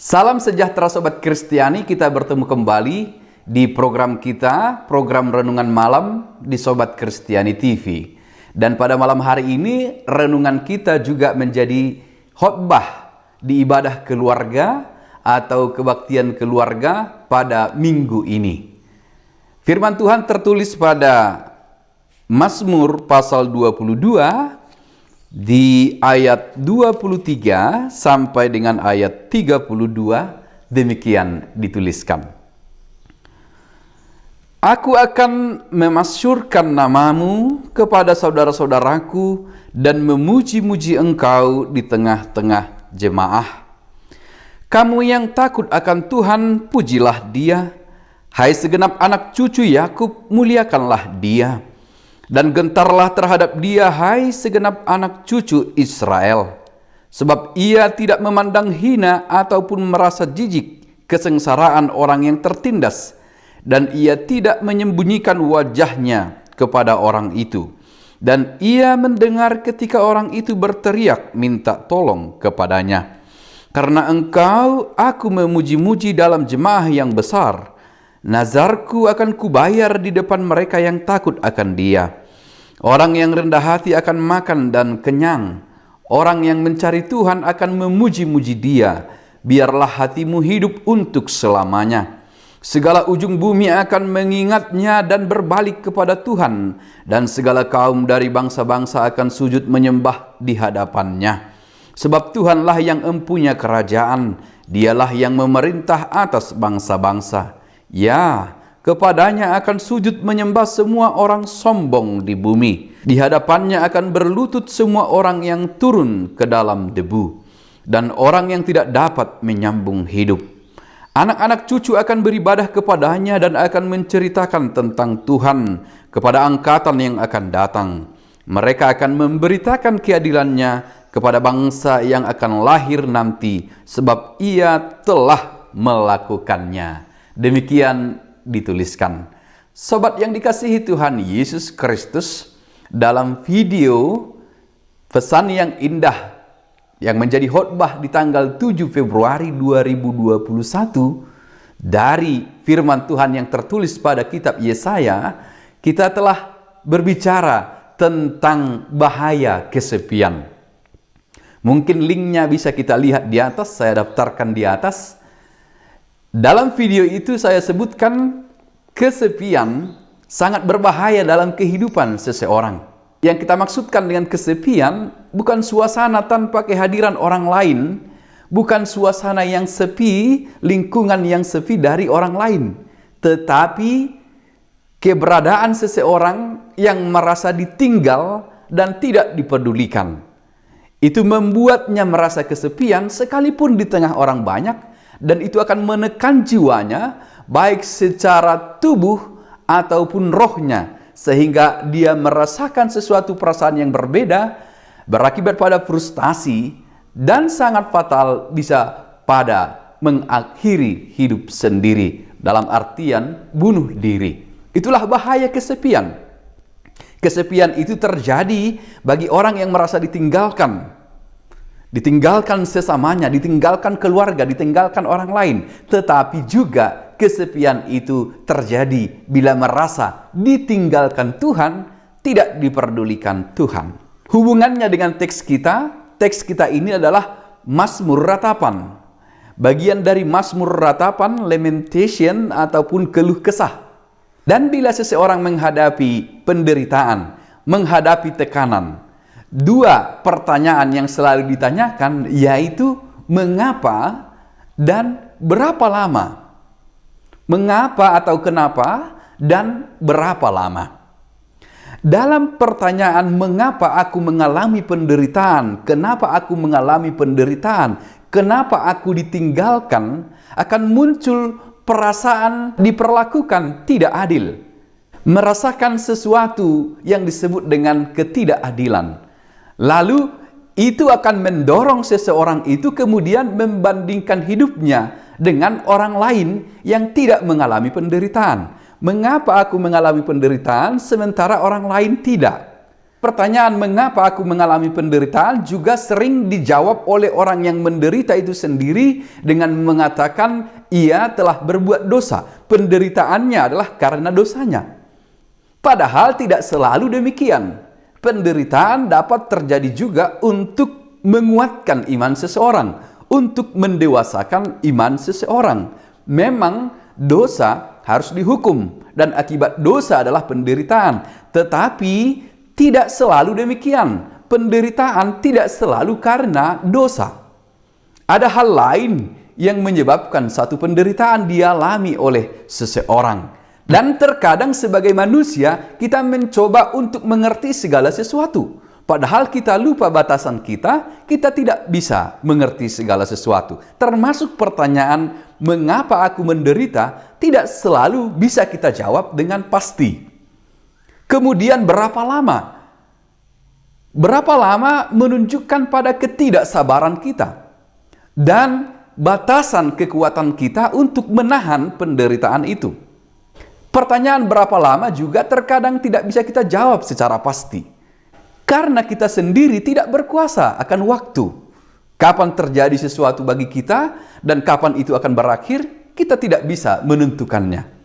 Salam sejahtera Sobat Kristiani, kita bertemu kembali di program kita, program Renungan Malam di Sobat Kristiani TV. Dan pada malam hari ini, renungan kita juga menjadi khotbah di ibadah keluarga atau kebaktian keluarga pada minggu ini. Firman Tuhan tertulis pada Mazmur pasal 22, di ayat 23 sampai dengan ayat 32 demikian dituliskan. Aku akan memasyurkan namamu kepada saudara-saudaraku dan memuji-muji engkau di tengah-tengah jemaah. Kamu yang takut akan Tuhan, pujilah Dia. Hai segenap anak cucu Yakub, muliakanlah Dia. Dan gentarlah terhadap Dia, hai segenap anak cucu Israel. Sebab Ia tidak memandang hina ataupun merasa jijik kesengsaraan orang yang tertindas. Dan Ia tidak menyembunyikan wajahnya kepada orang itu. Dan Ia mendengar ketika orang itu berteriak minta tolong kepadanya. Karena Engkau, aku memuji-muji dalam jemaah yang besar. Nazarku akan kubayar di depan mereka yang takut akan Dia. Orang yang rendah hati akan makan dan kenyang. Orang yang mencari Tuhan akan memuji-muji Dia. Biarlah hatimu hidup untuk selamanya. Segala ujung bumi akan mengingatnya dan berbalik kepada Tuhan. Dan segala kaum dari bangsa-bangsa akan sujud menyembah di hadapannya. Sebab Tuhanlah yang empunya kerajaan. Dialah yang memerintah atas bangsa-bangsa. Ya, kepadanya akan sujud menyembah semua orang sombong di bumi. Di hadapannya akan berlutut semua orang yang turun ke dalam debu. Dan orang yang tidak dapat menyambung hidup. Anak-anak cucu akan beribadah kepadanya dan akan menceritakan tentang Tuhan kepada angkatan yang akan datang. Mereka akan memberitakan keadilannya kepada bangsa yang akan lahir nanti, sebab Ia telah melakukannya. Demikian dituliskan. Sobat yang dikasihi Tuhan Yesus Kristus, dalam video pesan yang indah yang menjadi khotbah di tanggal 7 Februari 2021 dari firman Tuhan yang tertulis pada kitab Yesaya, kita telah berbicara tentang bahaya kesepian. Mungkin linknya bisa kita lihat di atas, saya daftarkan di atas. Dalam video itu saya sebutkan kesepian sangat berbahaya dalam kehidupan seseorang. Yang kita maksudkan dengan kesepian bukan suasana tanpa kehadiran orang lain, bukan suasana yang sepi, lingkungan yang sepi dari orang lain, tetapi keberadaan seseorang yang merasa ditinggal dan tidak dipedulikan. Itu membuatnya merasa kesepian sekalipun di tengah orang banyak. Dan itu akan menekan jiwanya, baik secara tubuh ataupun rohnya. Sehingga dia merasakan sesuatu perasaan yang berbeda, berakibat pada frustasi, dan sangat fatal bisa pada mengakhiri hidup sendiri. Dalam artian bunuh diri. Itulah bahaya kesepian. Kesepian itu terjadi bagi orang yang merasa ditinggalkan. Ditinggalkan sesamanya, ditinggalkan keluarga, ditinggalkan orang lain. Tetapi juga kesepian itu terjadi bila merasa ditinggalkan Tuhan, tidak diperdulikan Tuhan. Hubungannya dengan teks kita ini adalah Mazmur Ratapan. Bagian dari Mazmur Ratapan, lamentation ataupun keluh kesah. Dan bila seseorang menghadapi penderitaan, menghadapi tekanan, dua pertanyaan yang selalu ditanyakan yaitu mengapa dan berapa lama. Mengapa atau kenapa dan berapa lama. Dalam pertanyaan mengapa aku mengalami penderitaan, kenapa aku mengalami penderitaan, kenapa aku ditinggalkan, akan muncul perasaan diperlakukan tidak adil. Merasakan sesuatu yang disebut dengan ketidakadilan. Lalu itu akan mendorong seseorang itu kemudian membandingkan hidupnya dengan orang lain yang tidak mengalami penderitaan. Mengapa aku mengalami penderitaan sementara orang lain tidak? Pertanyaan mengapa aku mengalami penderitaan juga sering dijawab oleh orang yang menderita itu sendiri dengan mengatakan ia telah berbuat dosa. Penderitaannya adalah karena dosanya. Padahal tidak selalu demikian. Penderitaan dapat terjadi juga untuk menguatkan iman seseorang, untuk mendewasakan iman seseorang. Memang dosa harus dihukum dan akibat dosa adalah penderitaan. Tetapi tidak selalu demikian. Penderitaan tidak selalu karena dosa. Ada hal lain yang menyebabkan satu penderitaan dialami oleh seseorang. Dan terkadang sebagai manusia kita mencoba untuk mengerti segala sesuatu. Padahal kita lupa batasan kita tidak bisa mengerti segala sesuatu. Termasuk pertanyaan, mengapa aku menderita, tidak selalu bisa kita jawab dengan pasti. Kemudian berapa lama? Berapa lama menunjukkan pada ketidaksabaran kita. Dan batasan kekuatan kita untuk menahan penderitaan itu. Pertanyaan berapa lama juga terkadang tidak bisa kita jawab secara pasti. Karena kita sendiri tidak berkuasa akan waktu. Kapan terjadi sesuatu bagi kita dan kapan itu akan berakhir, kita tidak bisa menentukannya.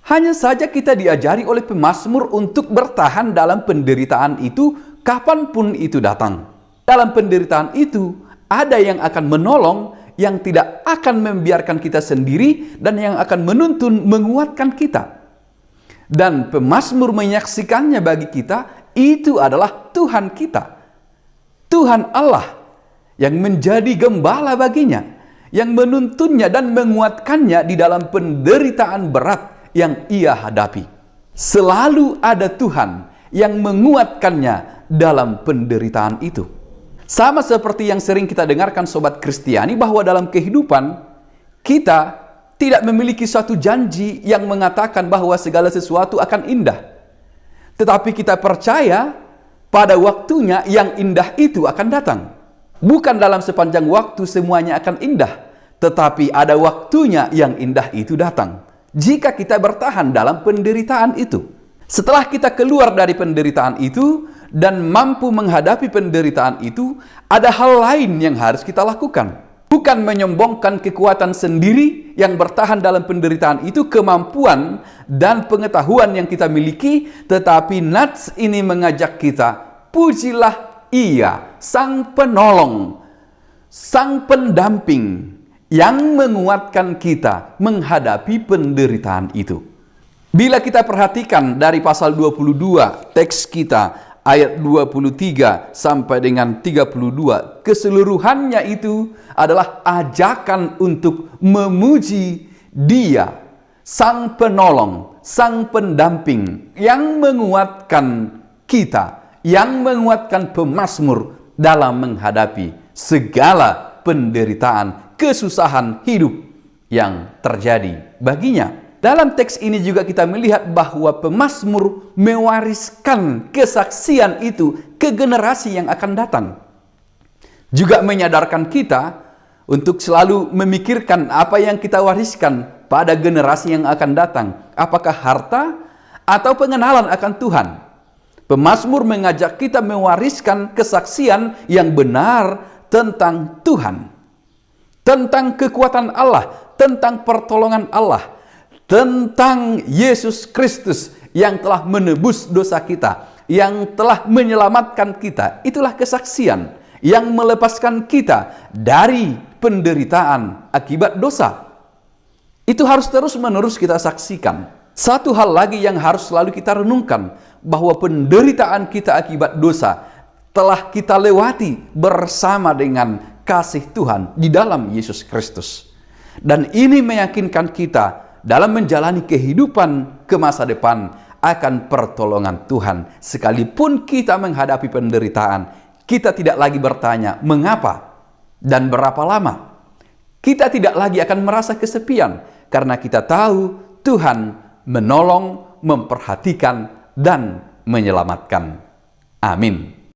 Hanya saja kita diajari oleh pemazmur untuk bertahan dalam penderitaan itu kapanpun itu datang. Dalam penderitaan itu ada yang akan menolong, yang tidak akan membiarkan kita sendiri dan yang akan menuntun menguatkan kita. Dan pemazmur menyaksikannya bagi kita, itu adalah Tuhan kita. Tuhan Allah yang menjadi gembala baginya, yang menuntunnya dan menguatkannya di dalam penderitaan berat yang ia hadapi. Selalu ada Tuhan yang menguatkannya dalam penderitaan itu. Sama seperti yang sering kita dengarkan sobat Kristiani, bahwa dalam kehidupan kita tidak memiliki suatu janji yang mengatakan bahwa segala sesuatu akan indah. Tetapi kita percaya pada waktunya yang indah itu akan datang. Bukan dalam sepanjang waktu semuanya akan indah, tetapi ada waktunya yang indah itu datang. Jika kita bertahan dalam penderitaan itu. Setelah kita keluar dari penderitaan itu dan mampu menghadapi penderitaan itu, ada hal lain yang harus kita lakukan. Bukan menyombongkan kekuatan sendiri yang bertahan dalam penderitaan itu, kemampuan dan pengetahuan yang kita miliki, tetapi nats ini mengajak kita, pujilah Ia, Sang Penolong, Sang Pendamping, yang menguatkan kita menghadapi penderitaan itu. Bila kita perhatikan dari pasal 22 teks kita ayat 23 sampai dengan 32, keseluruhannya itu adalah ajakan untuk memuji Dia, Sang Penolong, Sang Pendamping, yang menguatkan kita, yang menguatkan pemazmur dalam menghadapi segala penderitaan, kesusahan hidup yang terjadi baginya. Dalam teks ini juga kita melihat bahwa pemazmur mewariskan kesaksian itu ke generasi yang akan datang. Juga menyadarkan kita untuk selalu memikirkan apa yang kita wariskan pada generasi yang akan datang. Apakah harta atau pengenalan akan Tuhan? Pemazmur mengajak kita mewariskan kesaksian yang benar tentang Tuhan, tentang kekuatan Allah, tentang pertolongan Allah, tentang Yesus Kristus yang telah menebus dosa kita, yang telah menyelamatkan kita. Itulah kesaksian yang melepaskan kita dari penderitaan akibat dosa. Itu harus terus-menerus kita saksikan. Satu hal lagi yang harus selalu kita renungkan, bahwa penderitaan kita akibat dosa telah kita lewati bersama dengan kasih Tuhan di dalam Yesus Kristus. Dan ini meyakinkan kita dalam menjalani kehidupan ke masa depan akan pertolongan Tuhan. Sekalipun kita menghadapi penderitaan, kita tidak lagi bertanya mengapa dan berapa lama. Kita tidak lagi akan merasa kesepian karena kita tahu Tuhan menolong, memperhatikan, dan menyelamatkan. Amin.